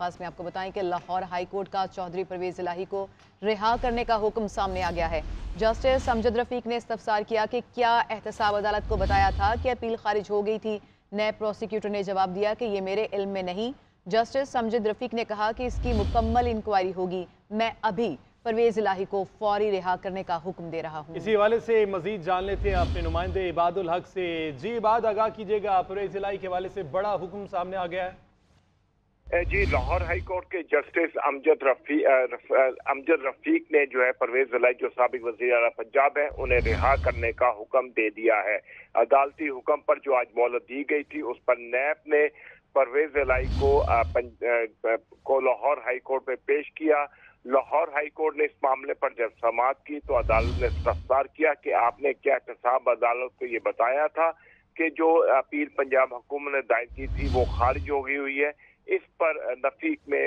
खास में आपको बताएं कि लाहौर हाई कोर्ट का चौधरी परवेज इलाही को रिहा करने का हुक्म सामने आ गया है। जस्टिस अमजद रफीक ने इस्तफसार किया कि क्या एहतसाब अदालत को बताया था कि अपील खारिज हो गई थी। नैब प्रोसिक्यूटर ने जवाब दिया कि ये मेरे इल्म में नहीं। जस्टिस अमजद रफीक ने कहा कि इसकी मुकम्मल इंक्वायरी होगी। मैं अभी परवेज इलाही को फौरी रिहा करने का हुक्म दे रहा हूँ। इसी हवाले से मजीद जान लेते हैं अपने नुमाइंदे इबादुल हक से। जी इबाद, आगाह कीजिएगा, परवेज इलाही के हवाले से बड़ा हुक्म सामने आ गया है। जी, लाहौर हाई कोर्ट के जस्टिस अमजद रफीक ने जो है परवेज इलाही जो साबिक वज़ीर आला पंजाब है उन्हें रिहा करने का हुक्म दे दिया है। अदालती हुक्म पर जो आज मोहलत दी गई थी उस पर नैब ने परवेज इलाही को लाहौर हाई कोर्ट में पेश किया। लाहौर हाई कोर्ट ने इस मामले पर जब समाअत की तो अदालत ने इस्तफसार किया कि आपने क्या एहतसाब अदालत को ये बताया था कि जो अपील पंजाब हुकूमत ने दायर की थी वो खारिज हो गई हुई है। इस पर रफीक ने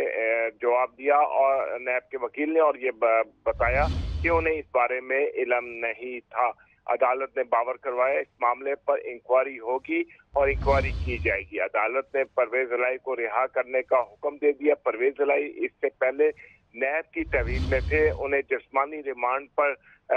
जवाब दिया और नैब के वकील ने और ये बताया कि उन्हें इस बारे में इल्म नहीं था। अदालत ने बावर करवाया इस मामले पर इंक्वायरी होगी और इंक्वायरी की जाएगी। अदालत ने परवेज इलाही को रिहा करने का हुक्म दे दिया। परवेज इलाही इससे पहले नैब की तहवील में थे, उन्हें जिस्मानी रिमांड पर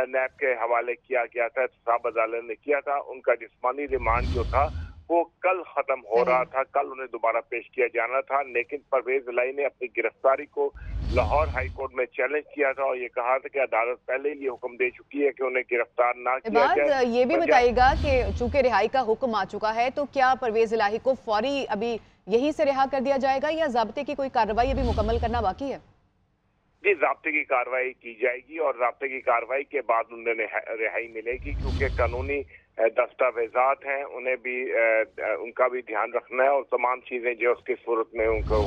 नैब के हवाले किया गया था, एहतसाब अदालत ने किया था। उनका जिस्मानी रिमांड जो था वो कल खत्म हो रहा था, कल उन्हें दोबारा पेश किया जाना था, लेकिन परवेज इलाही ने अपनी गिरफ्तारी को लाहौर हाई कोर्ट में चैलेंज किया था और ये कहा था कि अदालत पहले ही ये हुक्म दे चुकी है कि उन्हें गिरफ्तार ना किया जाए। ये भी बताइएगा कि चूंकि रिहाई का हुक्म आ चुका है तो क्या परवेज इलाही को फौरी अभी यहीं से रिहा कर दिया जाएगा या ज़ाब्ते की कोई कार्रवाई अभी मुकम्मल करना बाकी है? जी, ज़ाब्ते की कार्रवाई की जाएगी और ज़ाब्ते की कार्रवाई के बाद उन्हें रिहाई मिलेगी, क्योंकि कानूनी दस्तावेजात हैं, उन्हें भी उनका भी ध्यान रखना है और तमाम चीज़ें जो उसकी सूरत में उनको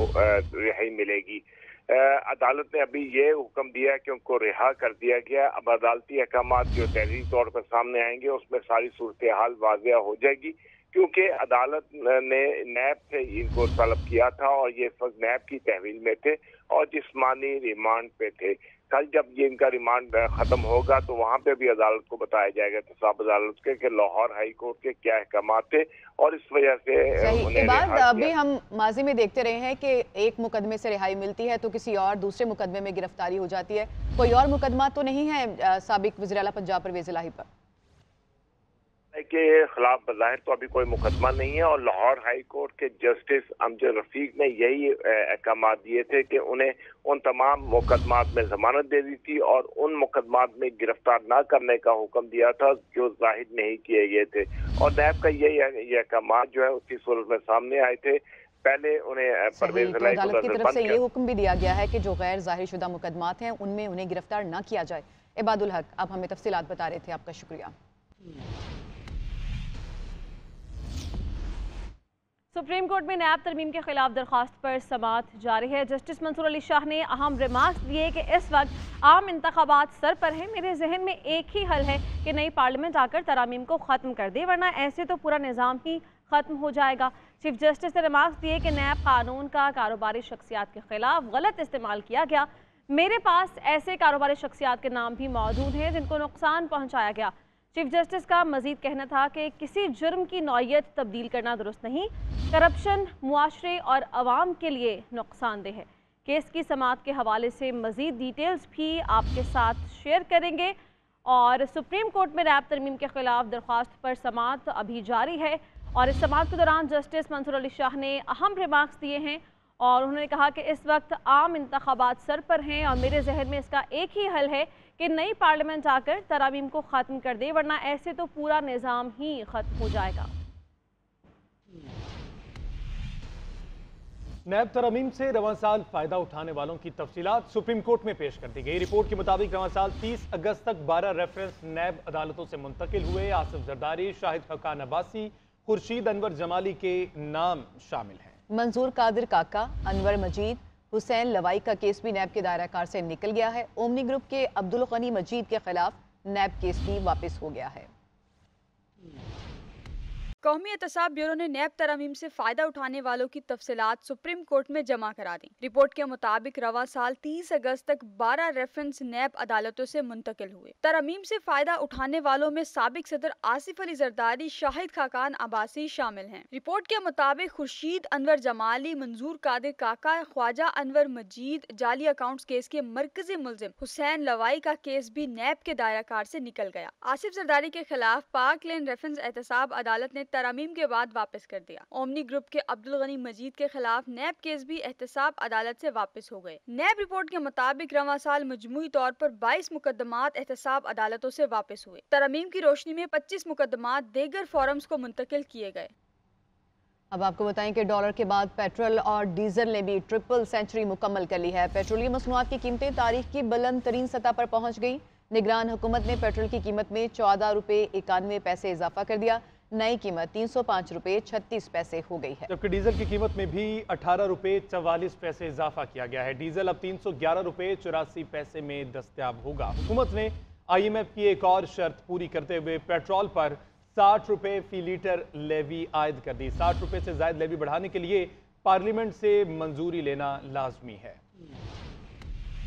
रिहाई मिलेगी। अदालत ने अभी ये हुक्म दिया है कि उनको रिहा कर दिया गया। अब अदालती अहकाम जो तहरीरी तौर पर सामने आएंगे उसमें सारी सूरत हाल वाज़ेह हो जाएगी, क्योंकि अदालत ने नैब से इनको तलब किया था और ये नैब की तहवील में थे और जिस्मानी रिमांड पे थे। कल जब ये इनका रिमांड खत्म होगा तो वहां पे भी अदालत को बताया जाएगा, एहतसाब अदालत के, कि लाहौर हाई कोर्ट के क्या अहकाम थे और इस वजह से उन्हें बात अभी हम माजी में देखते रहे हैं कि एक मुकदमे से रिहाई मिलती है तो किसी और दूसरे मुकदमे में गिरफ्तारी हो जाती है। कोई और मुकदमा तो नहीं है साबिक वज़ीर आला पंजाब परवेज इलाही पर के खिलाफ बज़ाहिर तो अभी कोई मुकदमा नहीं है और लाहौर हाई कोर्ट के जस्टिस अमजद रफीक ने यही अहकाम दिए थे कि उन्हें उन तमाम मुकदमात में जमानत दे दी थी और उन मुकदमात में गिरफ्तार ना करने का हुक्म दिया था जो जाहिर नहीं किए गए थे। और नैब का यही अहकाम जो है उसकी सूरत में सामने आए थे। पहले उन्हें परवेज इलाही को अदालत की तरफ से ये हुक्म भी दिया गया है कि जो गैर जाहिर शुदा मुकदमात हैं उनमें उन्हें गिरफ्तार न किया जाए। इबादुल हक, आप हमें तफसीलात बता रहे थे, आपका शुक्रिया। सुप्रीम कोर्ट में नैब तरमीम के खिलाफ दरख्वास्त पर समाअत जारी है। जस्टिस मंसूर अली शाह ने अहम रिमार्क्स दिए कि इस वक्त आम इंतखाबात सर पर हैं। मेरे जहन में एक ही हल है कि नई पार्लियामेंट आकर तरामीम को ख़त्म कर दे, वरना ऐसे तो पूरा निज़ाम ही ख़त्म हो जाएगा। चीफ जस्टिस ने रिमार्क्स दिए कि नैब कानून का कारोबारी शख्सियात के खिलाफ गलत इस्तेमाल किया गया। मेरे पास ऐसे कारोबारी शख्सियात के नाम भी मौजूद हैं जिनको नुकसान पहुँचाया गया। चीफ जस्टिस का मजीद कहना था कि किसी जुर्म की नौयत तब्दील करना दुरुस्त नहीं, करप्शन मुआशरे और अवाम के लिए नुकसानदेह है। केस की समाअत के हवाले से मजीद डिटेल्स भी आपके साथ शेयर करेंगे। और सुप्रीम कोर्ट में नैब तरमीम के खिलाफ दरख्वास्त पर समाअत अभी जारी है और इस समाअत के दौरान जस्टिस मंसूर अली शाह ने अहम रिमार्क्स दिए हैं और उन्होंने कहा कि इस वक्त आम इंतखाबात सर पर हैं और मेरे जहन में इसका एक ही हल है कि नई पार्लियामेंट आकर तरामीम को ख़त्म कर दे, वरना ऐसे तो पूरा निज़ाम ही ख़त्म हो जाएगा। नैब तरमीम से रवां साल फ़ायदा उठाने वालों की तफसीलात सुप्रीम कोर्ट में पेश कर दी गई। रिपोर्ट के मुताबिक रवां साल 30 अगस्त तक 12 रेफरेंस नैब अदालतों से मुंतकिल हुए। आसिफ जरदारी, शाहिद हकान अब्बासी, खुर्शीद अनवर जमाली के नाम शामिल हैं। मंजूर कादिर काका, अनवर मजीद, हुसैन लवाई का केस भी नैब के दायरा कार से निकल गया है। ओमनी ग्रुप के अब्दुल गनी मजीद के खिलाफ नैब केस भी वापस हो गया है। कौमी एहतसाब ब्यूरो ने नैब तरमीम से फायदा उठाने वालों की तफसीलात सुप्रीम कोर्ट में जमा करा दी। रिपोर्ट के मुताबिक रवा साल 30 अगस्त तक 12 रेफरेंस नैब अदालतों से मुंतकिल हुए। तरमीम से फायदा उठाने वालों में साबिक सदर आसिफ अली जरदारी, शाहिद खाकान अब्बासी शामिल हैं। रिपोर्ट के मुताबिक खुर्शीद अनवर जमाली, मंजूर कादिर काका, ख्वाजा अनवर मजीद जाली अकाउंट्स केस के मरकजी मुलजिम हुसैन लवाई का केस भी नैब के दायरा कार से निकल गया। आसिफ जरदारी के खिलाफ पाक लेन रेफरेंस एहतसाब अदालत ने तरमीम के बाद वापस कर दिया। ओमनी ग्रुप के अब्दुल गनी मजीद के खिलाफ नैब केस भी एहतसाब अदालत से वापस हो गए। नैब रिपोर्ट के मुताबिक रवा साल मजमूई तौर पर 22 मुकदमात एहतसाब अदालतों से वापस हुए। तरमीम की रोशनी में 25 मुकदमात दीगर फोरम्स को मुंतकिल किए गए। अब आपको बताएं कि डॉलर के बाद पेट्रोल और डीजल ने भी ट्रिपल सेंचुरी मुकम्मल कर ली है। पेट्रोलियम मसनूआत की कीमतें तारीख की बुलंद तरीन सतह पर पहुंच गई। निगरान हुकूमत ने पेट्रोल की कीमत में 14 रुपये 91 पैसे इजाफा कर दिया। नई कीमत 305 रुपये 36 पैसे हो गई है, जबकि डीजल की कीमत में भी 18 रुपये 44 पैसे इजाफा किया गया है। डीजल अब 311 रुपये 84 पैसे में दस्तयाब होगा। हुकूमत ने IMF की एक और शर्त पूरी करते हुए पेट्रोल पर 60 रुपये फी लीटर लेवी आयद कर दी। 60 रुपये से ज्यादा लेवी बढ़ाने के लिए पार्लियामेंट से मंजूरी लेना लाजमी है।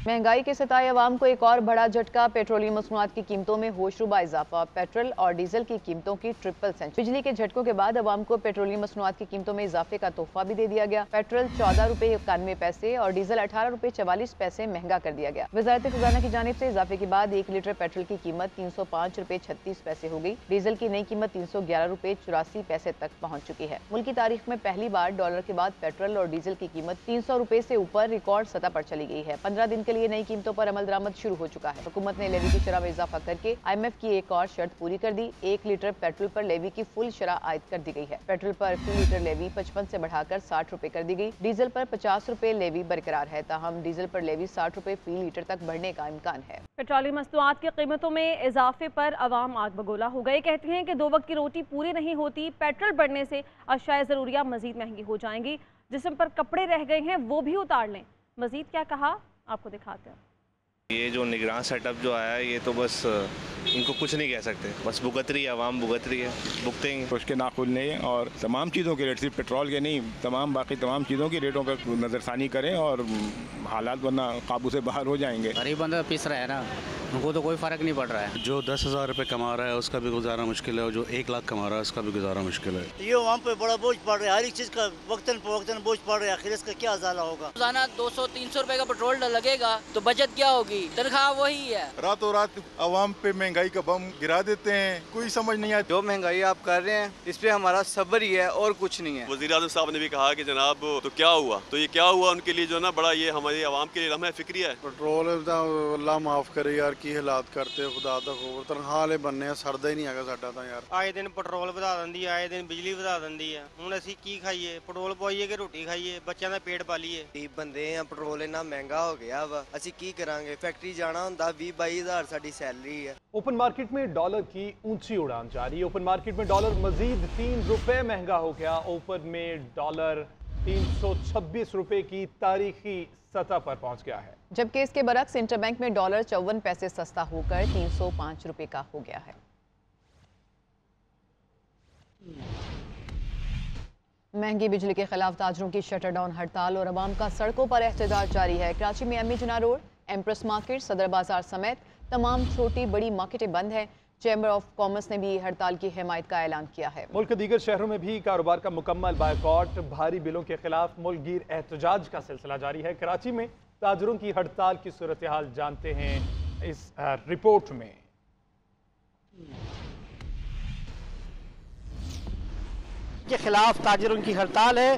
महंगाई के सताए अवाम को एक और बड़ा झटका। पेट्रोलियम मसनूआत की कीमतों में होशरुबा इजाफा। पेट्रोल और डीजल की कीमतों की ट्रिपल सेंचुरी। बिजली के झटकों के बाद अवाम को पेट्रोलियम मसनूआत की कीमतों में इजाफे का तोहफा भी दे दिया गया। पेट्रोल 14 रुपये 91 पैसे और डीजल 18 रुपये 44 पैसे महंगा कर दिया गया। वजारत खजाना की जानिब से इजाफे के बाद 1 लीटर पेट्रोल की कीमत 305 रुपये 36 पैसे हो गई। डीजल की नई कीमत 311 रुपये 84 पैसे तक पहुँच चुकी है। मुल्क की तारीख में पहली बार डॉलर के बाद पेट्रोल और डीजल की कीमत 300 रुपये से ऊपर रिकॉर्ड सतह पर चली गई है। 15 दिन के लिए नई कीमतों पर अमल दरामद शुरू हो चुका है। हुकूमत ने लेवी की शरह में इजाफा करके IMF की एक और शर्त पूरी कर दी। 1 लीटर पेट्रोल पर लेवी की फुल शरह आयद कर दी गई है। पेट्रोल पर फी लीटर लेवी 55 से बढ़ाकर 60 रुपए कर दी गई। डीजल पर 50 रुपए लेवी बरकरार है, ताहम डीजल पर लेवी 60 रुपए फी लीटर तक बढ़ने का इम्कान है। पेट्रोलियम मसनूआत की कीमतों में इजाफे पर अवाम आग बगोला हो गए। कहती हैं कि 2 वक्त की रोटी पूरी नहीं होती। पेट्रोल बढ़ने से अशाए ज़रूरिया मजीद महंगी हो जाएंगी। जिस्म पर कपड़े रह गए हैं वो भी उतार लें। मजीद क्या कहा आपको दिखाते हैं। ये जो निगरान सेटअप जो आया है ये तो बस इनको कुछ नहीं कह सकते, बस भुगत रही है आवाम, भुगत रही है, भुगतेंगे। उसके ना खुलने और तमाम चीज़ों के रेट, सिर्फ पेट्रोल के नहीं, बाकी तमाम चीज़ों के रेटों पर नज़रसानी करें और हालात वरना काबू से बाहर हो जाएंगे। गरीब बंदा पिस रहा है ना, उनको तो कोई फ़र्क नहीं पड़ रहा है। जो 10,000 रुपये कमा रहा है उसका भी गुजारा मुश्किल है और जो 1 लाख कमा रहा है उसका भी गुजारा मुश्किल है। ये आवाम पे बड़ा बोझ पड़ रहा है, हर एक चीज़ का वक्तन फ़वक्तन बोझ पड़ रहा है। आखिर इसका क्या अजाला होगा। रोजाना 200-300 रुपये का पेट्रोल लगेगा तो बचत क्या होगी, तनख्वाह वही है। रातों रात आवाम पे महंगाई का बम गिरा देते हैं, कोई समझ नहीं आता। जो महंगाई आप कर रहे हैं इस पे हमारा सब्र ही है और कुछ नहीं है। वज़ीर आज़म साहब ने भी कहा कि जनाब तो क्या हुआ, तो ये क्या हुआ उनके लिए जो ना बड़ा ये हमारी आवाम के लिए लम्हा फिक्री है। पेट्रोल अल्लाह माफ करे यार, की हालात करते खुदा दा खबर तनख्वाह बनने सरदा ही नहीं है साडा तां यार। आए दिन पेट्रोल वधा दिंदी है, आए दिन बिजली वधा दिंदी है। हुण असीं की खाइए, पेट्रोल पवाइए कि रोटी खाइए, बच्चों का पेट पालीए। गरीब बंदे हैं, पेट्रोल इन्ना महंगा हो गया वा, असीं की करांगे। फैक्ट्री जाना हुंदा 20-22 हज़ार साडी सैलरी है। ओपन मार्केट में डॉलर की ऊंची उड़ान जारी है। ओपन मार्केट में डॉलर मजीद 3 रुपए महंगा हो गया। ओपन में डॉलर 326 रुपए की तारीखी सतह पर पहुंच गया है, जबकि इसके बरक्स इंटरबैंक में डॉलर 54 पैसे सस्ता होकर 305 रुपए का हो गया है। महंगी बिजली के खिलाफ ताजरों की शटर डाउन हड़ताल और अवाम का सड़कों पर एहतजाज जारी है। कराची में एमई जिना रोड, एम्प्रेस मार्केट, सदर बाजार समेत तमाम छोटी बड़ी मार्केटें बंद हैं। चैम्बर ऑफ कॉमर्स ने भी हड़ताल की हिमायत का ऐलान किया है। मुल्क के दीगर शहरों में भी कारोबार का मुकम्मल बायकॉट। भारी बिलों के खिलाफ मुल्कगीर एहतजाज का सिलसिला जारी है। कराची में ताजरों की हड़ताल की सूरत हाल जानते हैं इस रिपोर्ट में। के खिलाफ ताजरों की हड़ताल है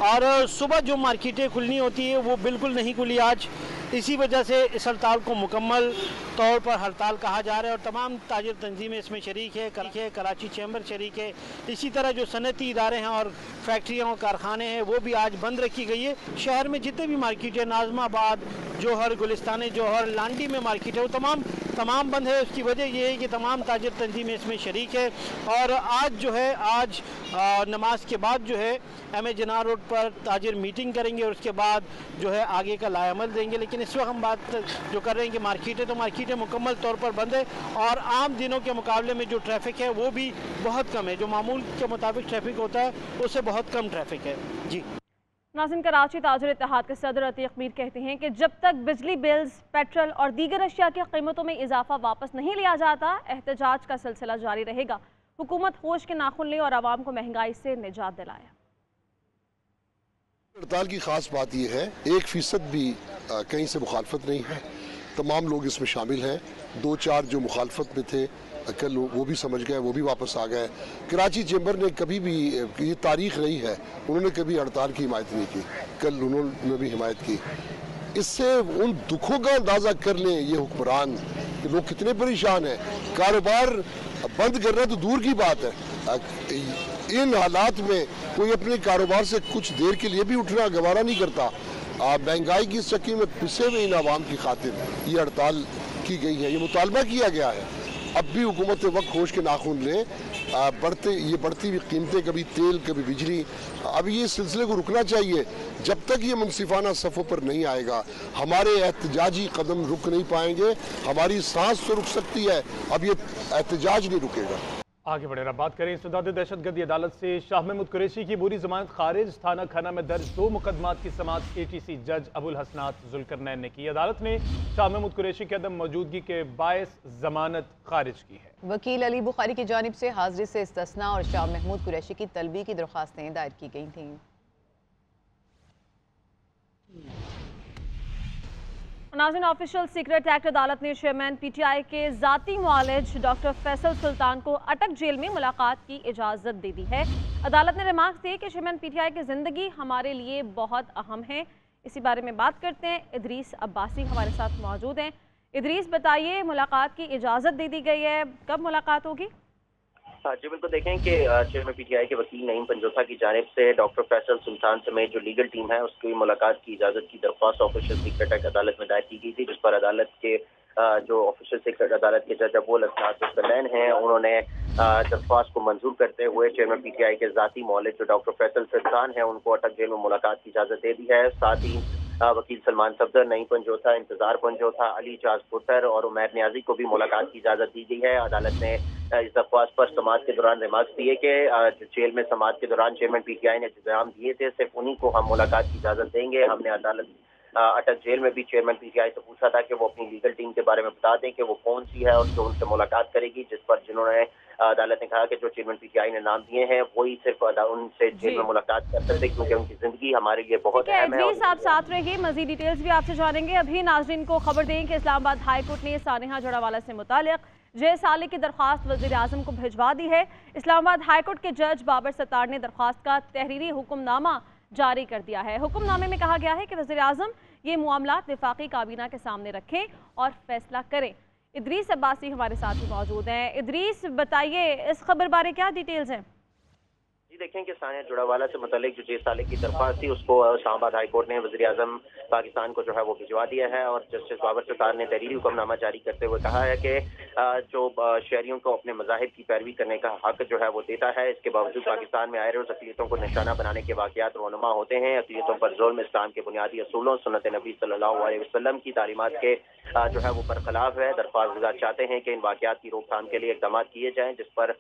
और सुबह जो मार्केटें खुलनी होती है वो बिल्कुल नहीं खुली आज। इसी वजह से इस हड़ताल को मुकम्मल तौर पर हड़ताल कहा जा रहा है और तमाम ताजर तंजीमें इसमें शरीक है। कराची चैम्बर शरीक है। इसी तरह जो सनती इदारे हैं और फैक्ट्रियाँ और कारखाने हैं वो भी आज बंद रखी गई है। शहर में जितने भी मार्केट है, नाजमाबाद, जौहर, गुलिस्तान जौहर, लांडी में मार्केट है, वो तमाम तमाम बंद है। उसकी वजह यह है कि तमाम ताजिर तंजीमें इसमें शरीक है। और आज जो है आज नमाज के बाद जो है एम जना रोड पर ताजिर मीटिंग करेंगे और उसके बाद जो है आगे का लाएमल देंगे। लेकिन इस वक्त हम बात जो कर रहे हैं कि मार्केटें तो मार्केटें मुकम्मल तौर पर बंद है और आम दिनों के मुकाबले में जो ट्रैफिक है वो भी बहुत कम है। जो मामूल के मुताबिक ट्रैफिक होता है उससे बहुत कम ट्रैफिक है। जी नाज़रीन, कराची ताजिर इत्तेहाद के सदर अतीक मीर कहते हैं कि जब तक बिजली बिल्स, पेट्रोल और दीगर अशिया की कीमतों में इजाफा वापस नहीं लिया जाता, एहतजाज का सिलसिला जारी रहेगा। हुकूमत होश के नाखून ले और आवाम को महंगाई से निजात दिलाए। हड़ताल की खास बात यह है 1% भी कहीं से मुखालफत नहीं है। तमाम लोग इसमें शामिल हैं। 2-4 जो मुखालफत में थे कल वो भी समझ गए, वो भी वापस आ गए। कराची चेंबर ने कभी भी, ये तारीख रही है, उन्होंने कभी हड़ताल की हिमायत नहीं की। कल उन्होंने भी हिमायत की। इससे उन दुखों का अंदाज़ा कर लें ये हुक्मरान कि लोग कितने परेशान हैं। कारोबार बंद करना तो दूर की बात है, इन हालात में कोई अपने कारोबार से कुछ देर के लिए भी उठना गवारा नहीं करता। महंगाई की चक्की में पिसे हुए इन आवाम की खातिर ये हड़ताल की गई है, ये मुतालबा किया गया है। अब भी हुकूमत वक्त होश के नाखून लें। बढ़ती हुई कीमतें, कभी तेल कभी बिजली, अब ये सिलसिले को रुकना चाहिए। जब तक ये मुनसिफाना सफ़ों पर नहीं आएगा हमारे एहतजाजी कदम रुक नहीं पाएंगे। हमारी सांस तो रुक सकती है, अब ये एहतजाज नहीं रुकेगा। आगे बढ़े रहा बात करें इस्तेदाद दहशतगर्दी अदालत से शाह महमूद कुरैशी की बुरी जमानत खारिज। थाना खन्ना में दर्ज 2 मुकदमात की समाअत ATC जज अबुल हसनात जुल्करनैन ने की। अदालत ने शाह महमूद कुरैशी की अदम मौजूदगी के बायस जमानत खारिज की है। वकील अली बुखारी की जानिब से हाजिरी से इस्तिस्ना और शाह महमूद कुरैशी की तलबी की दरख्वास्तें दायर की गई थीं। नाज़रीन, ऑफिशियल सीक्रेट एक्ट अदालत ने चेयरमैन PTI के ज़ाती मुआलिज डॉक्टर फैसल सुल्तान को अटक जेल में मुलाकात की इजाज़त दे दी है। अदालत ने रिमार्क्स दिए कि चेयरमैन PTI की ज़िंदगी हमारे लिए बहुत अहम है। इसी बारे में बात करते हैं। इदरीस अब्बासी हमारे साथ मौजूद हैं। इदरीस, बताइए, मुलाकात की इजाज़त दे दी गई है, कब मुलाकात होगी? जी बिल्कुल, देखें कि चेयरमैन PTI के वकील नईम पंजोथा की जानिब से डॉक्टर फैसल सुल्तान समेत जो लीगल टीम है उसकी मुलाकात की इजाज़त की दरख्वास्त ऑफिशियल सीक्रेट एक्ट अदालत में दायर की गई थी, जिस पर अदालत के जो ऑफिशियल सीक्रेट अदालत के जज अबुल हसनात जुल्करनैन हैं उन्होंने दरख्वास्त को मंजूर करते हुए चेयरमैन PTI के ज़ाती मौलिद जो डॉक्टर फैसल सुल्तान है उनको अटक जेल में मुलाकात की इजाज़त दे दी है। साथ ही वकील सलमान सफदर, नईम पंजोथा, इंतजार पंजोथा, अली जाज पुत्र और उमैर न्याजी को भी मुलाकात की इजाज़त दी गई है। अदालत ने इस दरख्वास्त पर समाअत के दौरान रिमार्क्स दिए कि जेल में समाअत के दौरान चेयरमैन PTI ने इंतजाम दिए थे, सिर्फ उन्हीं को हम मुलाकात की इजाज़त देंगे। हमने अदालत अटक जेल में भी चेयरमैन PTI से पूछा था कि वो अपनी लीगल टीम के बारे में बता दें कि वो कौन सी है और जो उनसे मुलाकात करेगी, जिस पर जिन्होंने अदालत ने कहा कि जो चेयरमैन PTI ने नाम दिए हैं वही सिर्फ उनसे जेल में मुलाकात कर सकते, क्योंकि उनकी जिंदगी हमारे लिए बहुत अहम है। आप साथ रहिए, मजीद डिटेल्स भी आपसे जानेंगे। अभी नाज़रीन को खबर दें कि इस्लामाबाद हाई कोर्ट ने सानिहा जड़ावाला से मुतालिक जय साले की दरख्वास्त वज़ीर आज़म को भिजवा दी है। इस्लामाबाद हाई कोर्ट के जज बाबर सत्तार ने दरख्वास्त का तहरीरी हुक्मनामा जारी कर दिया है। हुक्मनामे में कहा गया है कि वज़ीर आज़म ये मामलात वफाकी काबीना के सामने रखें और फैसला करें। इदरीस अब्बासी हमारे साथ ही मौजूद हैं। इदरीस, बताइए, इस खबर बारे क्या डिटेल्स हैं? जी देखें कि सानिया जुड़ावाला से मुतालिक जो 6 साल की दरख्वास्त थी उसको इस्लामाबाद हाई कोर्ट ने वज़ीर आज़म पाकिस्तान को जो है वो भिजवा दिया है और जस्टिस बाबर सत्तार ने तहरीरी हुक्मनामा जारी करते हुए कहा है कि जो शहरियों को अपने मज़ाहिब की पैरवी करने का हक जो है वो देता है। इसके बावजूद पाकिस्तान में आए रोज़ अक़लियतों को निशाना बनाने के वाक़यात रोनुमा होते हैं। अक़लियतों पर ज़ुल्म इस्लाम के बुनियादी असूलों सुन्नत नबी सल्लल्लाहु अलैहि वसल्लम की तालीमात के जो है वो बरखिलाफ है। दरख्वास्त गुजार चाहते हैं कि इन वाक़यात की रोकथाम के लिए इक़दाम किए जाएँ, जिस पर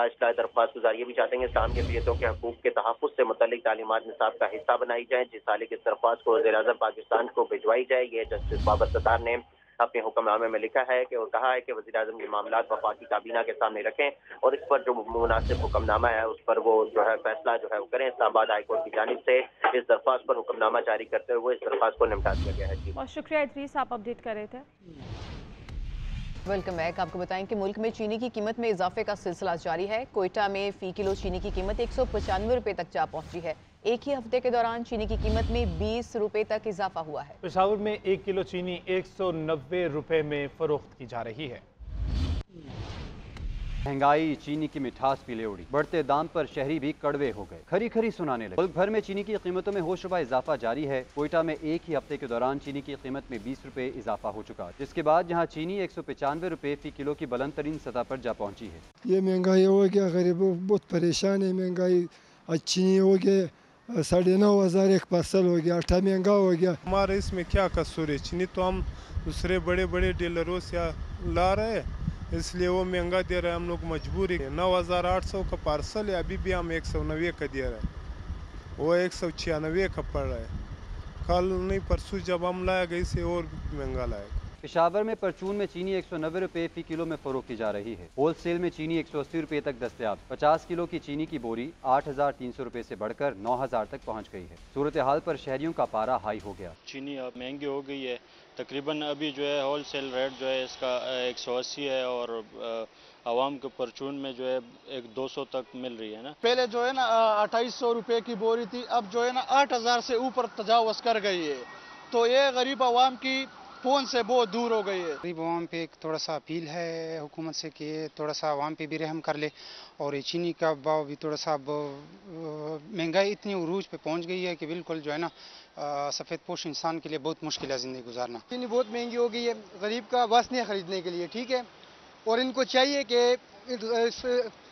इसका दरख्वास्त गुजार ये भी चाहते हैं कि इस्लाम के अक़लियतों के हकूक़ के तहफ़्फ़ुज़ से मुतल्लिक़ तालीमात निसाब का हिस्सा बनाई जाए। जिस साले की दरख्वास्त को वज़ीर आज़म पाकिस्तान को भिजवाई जाए, ये जस्टिस बाबर सत्तार ने अपने हुक्मनामे में लिखा है कि और कहा है कि वज़ीर आज़म ये मामलात वफाकी काबीना के सामने रखें और इस पर जो मुनासिब हुक्मनामा है उस पर वो जो है फैसला जो है वो करें। इस्लामाबाद हाई कोर्ट की जानिब से इस दरख्वास्त पर हुक्मनामा जारी करते हुए इस दरख्वास्त को निपटा दिया गया है। जी बहुत शुक्रिया इदरीस, आप अपडेट कर रहे थे। Welcome back. आपको बताएं कि मुल्क में चीनी की कीमत में इजाफे का सिलसिला जारी है। कोयटा में फी किलो चीनी की कीमत 195 रुपये तक जा पहुंची है। एक ही हफ्ते के दौरान चीनी की कीमत में 20 रुपये तक इजाफा हुआ है। पेशावर में 1 किलो चीनी 190 रुपये में फरोख्त की जा रही है। महंगाई चीनी की मिठास पीले उड़ी, बढ़ते दाम पर शहरी भी कड़वे हो गए, खरी खरी सुनाने लगे। मुल्क भर में चीनी की कीमतों में होशरुबा इजाफा जारी है। कोयटा में एक ही हफ्ते के दौरान चीनी की कीमत में 20 रुपए इजाफा हो चुका, जिसके बाद जहां चीनी 195 रुपए फी किलो की बुलंद तरीन सतह पर जा पहुंची है। ये महंगाई हो गया, गरीब बहुत परेशान है। महंगाई आज चीनी हो गया 9,500 एक पार्सल हो गया, आटा महंगा हो गया। हमारा इसमें क्या कसूर है? चीनी तो हम दूसरे बड़े बड़े डीलरों से ला रहे हैं, इसलिए वो महंगा दे रहा है। हम लोग मजबूरी है। 9,800 का पार्सल है, अभी भी हम 190 का दे रहे हैं, वो 196 का पड़ रहा है। कल नहीं परसों जब हम लाएगा इसे और महंगा लाएगा। पेशावर में परचून में चीनी 190 रुपए फी किलो में फरोख्त की जा रही है। होलसेल में चीनी 180 रुपए तक दस्तयाब। 50 किलो की चीनी की बोरी 8,300 रुपए से बढ़कर 9,000 तक पहुंच गई है। सूरत हाल पर शहरियों का पारा हाई हो गया। चीनी अब महंगी हो गई है। तकरीबन अभी जो है होलसेल रेट जो है इसका 180 है और आवाम के परचून में जो है 200 तक मिल रही है ना। पहले जो है ना 2,800 रुपए की बोरी थी, अब जो है ना 8,000 से ऊपर तजावज़ कर गई है। तो ये गरीब आवाम की फोन से बहुत दूर हो गई है। गरीब आवाम पे थोड़ा सा अपील है हुकूमत से कि थोड़ा सा आवाम पे भी रहम कर ले, और ये चीनी का भाव भी थोड़ा सा महंगाई इतनी उरूज पे पहुंच गई है कि बिल्कुल जो है ना सफ़ेद पोश इंसान के लिए बहुत मुश्किल है ज़िंदगी गुजारना। चीनी बहुत महंगी हो गई है, गरीब का बस नहीं खरीदने के लिए, ठीक है, और इनको चाहिए कि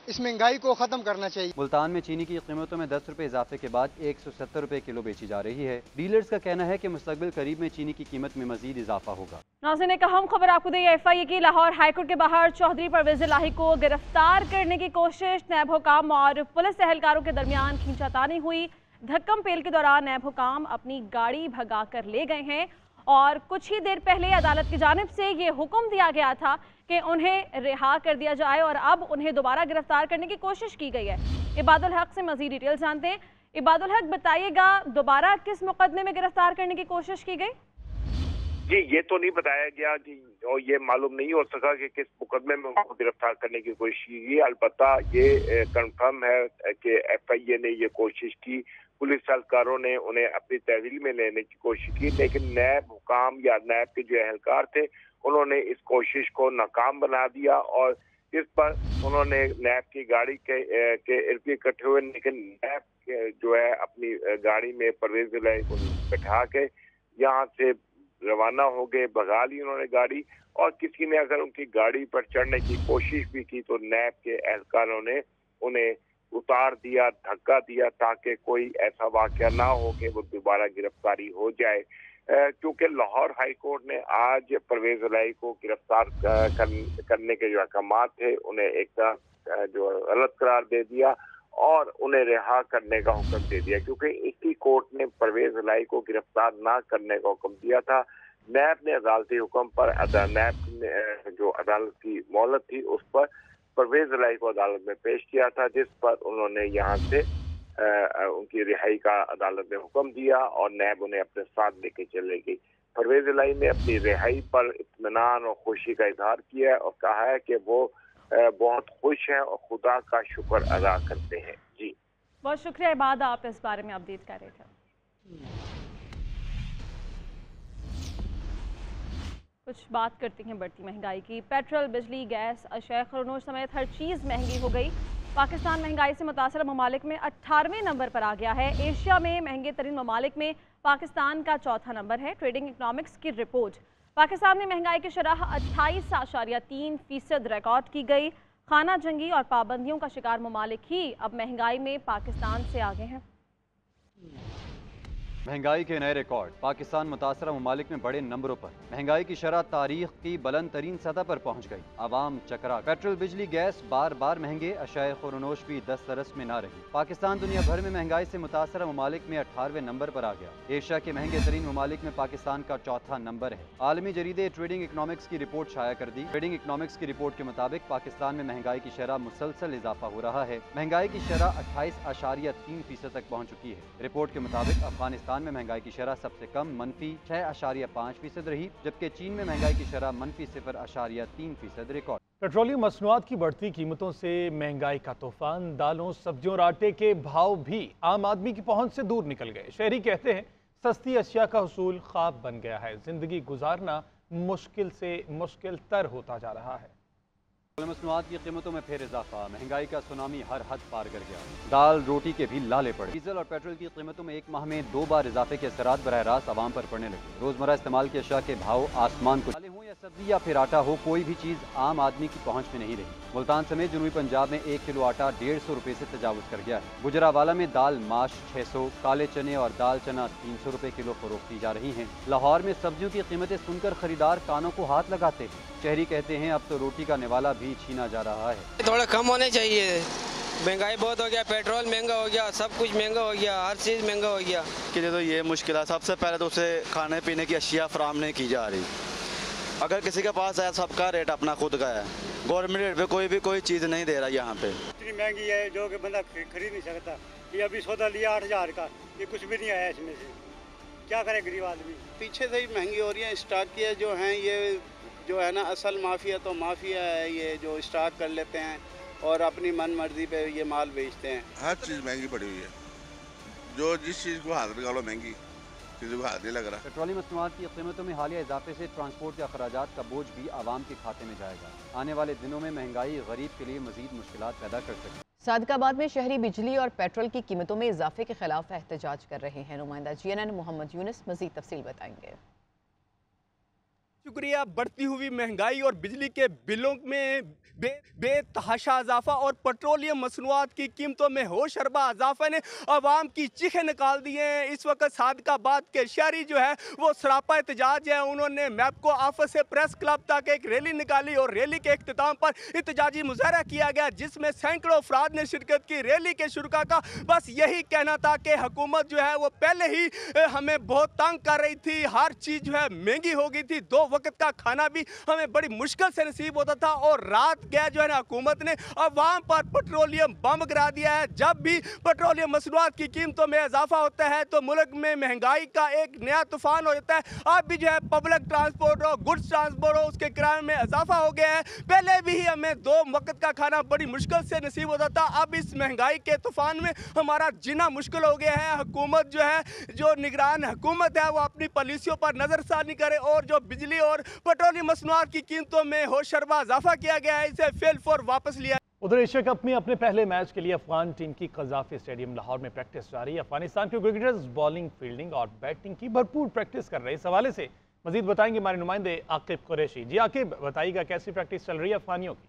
इस महंगाई को ख़त्म करना चाहिए। मुल्तान में चीनी की कीमतों में 10 रुपए इजाफे के बाद 170 रुपए किलो बेची जा रही है। डीलर्स का कहना है कि मुस्तकबिल करीब में चीनी की कीमत में मजीद इजाफा होगा। नाज़रीन, एक अहम खबर आपको दी FIA की। लाहौर हाईकोर्ट के बाहर चौधरी परवेज इलाही को गिरफ्तार करने की कोशिश, नैब हुकाम और पुलिस एहलकारों के दरमियान खींचातानी हुई। धक्कम पेल के दौरान नैब हुकाम अपनी गाड़ी भगा कर ले गए हैं और कुछ ही देर पहले अदालत की जानिब से ये हुक्म दिया गया था कि उन्हें रिहा कर दिया जाए और अब उन्हें दोबारा गिरफ्तार करने की कोशिश की गई है। इबादुल हक से मजीद डिटेल जानते हैं। इबादुल हक, बताइएगा दोबारा किस मुकदमे में गिरफ्तार करने की कोशिश की गई? जी, ये तो नहीं बताया गया जी, और ये मालूम नहीं हो सका कि किस मुकदमे में उनको गिरफ्तार करने की कोशिश की गई। अलबत्ता ये कंफर्म है कि FIA ने ये कोशिश की, पुलिस एहलकारों ने उन्हें अपनी तहवील में लेने की कोशिश की, लेकिन नैब हुकाम या नैब के जो एहलकार थे उन्होंने इस कोशिश को नाकाम बना दिया और इस पर उन्होंने नैब की गाड़ी के इर्द इकट्ठे हुए, लेकिन नैब जो है अपनी गाड़ी में परवेज इलाही को बैठा के यहाँ से रवाना हो गए, भगा ली उन्होंने गाड़ी। और किसी ने अगर उनकी गाड़ी पर चढ़ने की कोशिश भी की तो नैब के एहलकारों ने उन्हें उतार दिया, धक्का दिया, ताकि कोई ऐसा वाकया ना हो कि वो दोबारा गिरफ्तारी हो जाए। क्योंकि लाहौर हाई कोर्ट ने आज परवेज इलाही को गिरफ्तार करने के जो अहकाम थे उन्हें एक जो गलत करार दे दिया और उन्हें रिहा करने का हुक्म दे दिया, क्योंकि इसी कोर्ट ने परवेज इलाही को गिरफ्तार ना करने का हुक्म दिया था। नैब ने अदालती हुक्म पर नैब ने जो अदालत की मोहलत थी उस पर परवेज इलाही को अदालत में पेश किया था, जिस पर उन्होंने यहाँ से उनकी रिहाई का अदालत ने हुक्म दिया और नैब उन्हें अपने साथ लेके चले गई। परवेज इलाही ने अपनी रिहाई पर इत्मीनान और खुशी का इजहार किया है और कहा है कि वो बहुत खुश हैं और खुदा का शुक्र अदा करते हैं। जी, बहुत शुक्रिया इबाद, आप इस बारे में अपडेट कर रहे थे। कुछ बात करती हैं बढ़ती महंगाई की। पेट्रोल, बिजली, गैस, अशय, खरनोश समेत हर चीज़ महंगी हो गई। पाकिस्तान महंगाई से मुतासर ममालिक में 18वें नंबर पर आ गया है। एशिया में महंगे तरीन ममालिक में पाकिस्तान का चौथा नंबर है। ट्रेडिंग इकनॉमिक्स की रिपोर्ट, पाकिस्तान में महंगाई की शरह 28.3% रिकॉर्ड की गई। खाना जंगी और पाबंदियों का शिकार ममालिक ही अब महंगाई में पाकिस्तान से आगे हैं। महंगाई के नए रिकॉर्ड, पाकिस्तान मुतासरा ममालिक में बड़े नंबरों पर। महंगाई की शरह तारीख की बुलंद तरीन सतह पर पहुँच गई। आवाम चकरा, पेट्रोल, बिजली, गैस बार बार महंगे, अशाए खुरनोश भी दस्तरस में ना रही। पाकिस्तान दुनिया भर में महंगाई से मुतासरा ममालिक में 18वें नंबर पर आ गया। एशिया के महंगे तरीन ममालिक में पाकिस्तान का चौथा नंबर है। आलमी जरीदे ट्रेडिंग इकनॉमिक्स की रिपोर्ट शाया कर दी। ट्रेडिंग इकनॉमिक्स की रिपोर्ट के मुताबिक पाकिस्तान में महंगाई की शरह मुसलसल इजाफा हो रहा है। महंगाई की शरह 28.3% तक पहुँच चुकी है। रिपोर्ट के मुताबिक अफगानिस्तान में महंगाई की शरह सबसे कम -6.5% रही, जबकि चीन में महंगाई की शरह -0.3% रिकॉर्ड। पेट्रोलियम मसनूआत की बढ़ती कीमतों से महंगाई का तूफान, दालों, सब्जियों और आटे के भाव भी आम आदमी की पहुंच से दूर निकल गए। शहरी कहते हैं सस्ती अशिया का हुसूल ख्वाब बन गया है। जिंदगी गुजारना मुश्किल से मुश्किल तर होता जा रहा है। मसनूआत की कीमतों में फिर इजाफा, महंगाई का सुनामी हर हद पार कर गया। दाल रोटी के भी लाले पड़े। डीजल और पेट्रोल की कीमतों में एक माह में 2 बार इजाफे के असरात बरह रास्त आवाम पर पड़ने लगे। रोजमर्रा इस्तेमाल के अशिया के भाव आसमान को दालें हों या सब्जी या फिर आटा हो, कोई भी चीज आम आदमी की पहुंच में नहीं रही। मुल्तान समेत जनूबी पंजाब में 1 किलो आटा 150 रुपए से तजावुज कर गया है। गुजरावाला में दाल माश 600, काले चने और दाल चना 300 रुपए किलो फरोख्त की जा रही हैं। लाहौर में सब्जियों की कीमतें सुनकर खरीदार कानों को हाथ लगाते हैं। शहरी कहते हैं अब तो रोटी का निवाला भी छीना जा रहा है। थोड़ा कम होने चाहिए, महंगाई बहुत हो गया, पेट्रोल महंगा हो गया, सब कुछ महंगा हो गया, हर चीज़ महंगा हो गया। के लिए तो ये मुश्किल है। सबसे पहले तो उसे खाने पीने की अशिया फराम नहीं की जा रही। अगर किसी के पास है, सबका रेट अपना खुद का है, गवर्नमेंट रेट पे कोई भी कोई चीज़ नहीं दे रहा यहाँ पे। इतनी महंगी है जो कि बंदा खरीद नहीं सकता। ये अभी सौदा लिया 8000 का, ये कुछ भी नहीं आया इसमें से, क्या करे गरीब आदमी। पीछे से ही महंगी हो रही है। स्टॉक किए जो हैं ये जो है ना असल माफिया तो माफिया है, ये जो स्टॉक कर लेते हैं और अपनी मन मर्जी पे ये माल बेचते हैं। हर चीज़ महंगी पड़ी हुई है, जो जिस चीज़ को हाथ लगा लो महंगी, किसी को हाथ नहीं लग रहा। पेट्रोलियम मसनूआत की कीमतों में हालिया इजाफे से ट्रांसपोर्ट के अखराजात का बोझ भी आवाम के खाते में जाएगा। आने वाले दिनों में महंगाई गरीब के लिए मजीद मुश्किलात पैदा कर सकती है। सादिकाबाद में शहरी बिजली और पेट्रोल की कीमतों में इजाफे के खिलाफ एहतजाज कर रहे हैं। नुमाइंदा GNN मोहम्मद यूनुस मजीद तफसील बताएंगे। शुक्रिया। बढ़ती हुई महंगाई और बिजली के बिलों में बेतहाशा इजाफा और पेट्रोलियम मसनूआत की कीमतों में होशरबा इजाफे ने आवाम की चीखें निकाल दी हैं। इस वक्त सादिकाबाद के शहरी जो है वो सरापा एहतजाज है। उन्होंने मैपको ऑफिस से प्रेस क्लब तक एक रैली निकाली और रैली के इख्तिताम पर एहतजाजी मुजाहरा किया गया, जिसमें सैकड़ों अफराद ने शिरकत की। रैली के शुरा का बस यही कहना था कि हुकूमत जो है वो पहले ही हमें बहुत तंग कर रही थी, हर चीज़ जो है महंगी हो गई थी, 2 वक्त का खाना भी हमें बड़ी मुश्किल से नसीब होता था। और रात क्या जो है ना हुकूमत ने अवाम पर पेट्रोलियम बम गिरा दिया है। जब भी पेट्रोलियम मसनूआत की कीमतों में इजाफा होता है तो मुल्क में महंगाई का एक नया तूफान हो जाता है। अब भी जो है पब्लिक ट्रांसपोर्ट हो, गुड्स ट्रांसपोर्ट हो, उसके किराए में इजाफा हो गया है। पहले भी हमें 2 वक्त का खाना बड़ी मुश्किल से नसीब होता था, अब इस महंगाई के तूफान में हमारा जीना मुश्किल हो गया है। हुकूमत जो है, जो निगरान हुकूमत है, वो अपनी पॉलिसियों पर नजरसानी करे और जो बिजली और पेट्रोलियम मसनूआत की कीमतों में होशरबा इजाफा किया गया है, इसे फेल फॉर वापस लिया। उधर एशिया कप में अपने पहले मैच के लिए अफगान टीम की कज़ाफी स्टेडियम लाहौर में प्रैक्टिस जारी है। अफगानिस्तान के क्रिकेटर्स बॉलिंग, फील्डिंग और बैटिंग की भरपूर प्रैक्टिस कर रहे हैं। इस हवाले से मजीद बताएंगे हमारे नुमाइंदे आकिब कुरैशी। जी आकिब, बताइएगा कैसी प्रैक्टिस चल रही है अफगानियों की?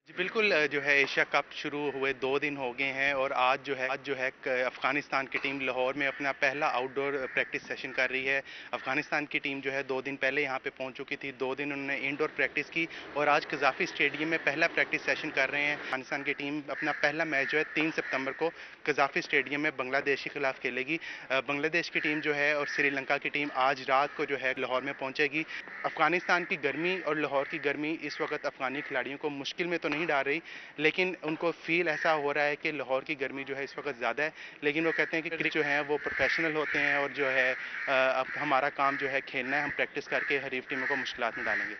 जी बिल्कुल, जो है एशिया कप शुरू हुए 2 दिन हो गए हैं और आज जो है अफगानिस्तान की टीम लाहौर में अपना पहला आउटडोर प्रैक्टिस सेशन कर रही है। अफगानिस्तान की टीम जो है 2 दिन पहले यहाँ पे पहुँच चुकी थी, 2 दिन उन्होंने इंडोर प्रैक्टिस की और आज कज़ाफी स्टेडियम में पहला प्रैक्टिस सेशन कर रहे हैं। अफगानिस्तान की टीम अपना पहला मैच जो है 3 सितंबर को कज़ाफी स्टेडियम में बांग्लादेश के खिलाफ खेलेगी। बांग्लादेश की टीम जो है और श्रीलंका की टीम आज रात को जो है लाहौर में पहुँचेगी। अफगानिस्तान की गर्मी और लाहौर की गर्मी इस वक्त अफगानी खिलाड़ियों को मुश्किल में तो नहीं डाल रही, लेकिन उनको फील ऐसा हो रहा है कि लाहौर की गर्मी जो है इस वक्त ज़्यादा है। लेकिन वो कहते हैं कि क्रिकेट जो है वो प्रोफेशनल होते हैं और जो है अब हमारा काम जो है खेलना है, हम प्रैक्टिस करके हरीफ टीमों को मुश्किलात में डालेंगे।